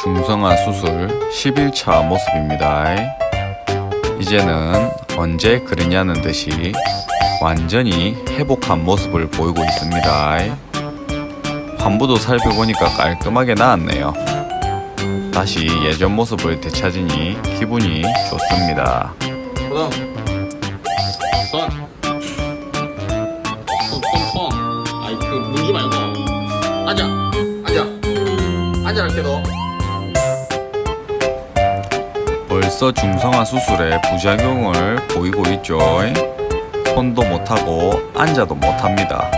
중성화 수술 10일차 모습입니다. 이제는 언제 그러냐는 듯이 완전히 회복한 모습을 보이고 있습니다. 환부도 살펴보니까 깔끔하게 나았네요. 다시 예전 모습을 되찾으니 기분이 좋습니다. 손. 아이 그 물지 말고 앉아 이렇게 너. 벌써 중성화 수술의 부작용을 보이고 있죠. 손도 못하고 앉아도 못합니다.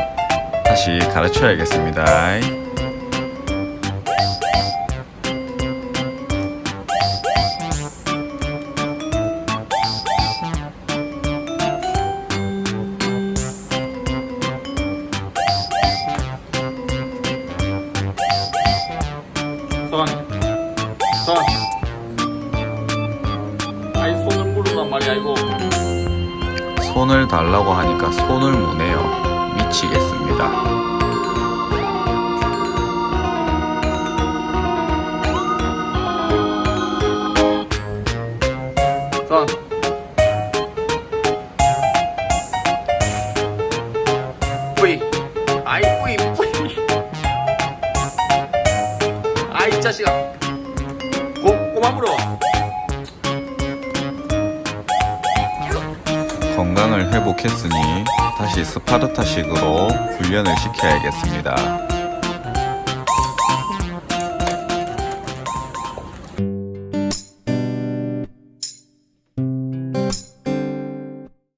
다시 가르쳐야겠습니다. 손. 아이 손을 물으란 말이야 이거. 손을 달라고 하니까 손을 무네요. 미치겠습니다. 손. 뿌이. 아이 뿌이. 아이 자식아. 꼬마 물어. 건강을 회복했으니 다시 스파르타식으로 훈련을 시켜야겠습니다.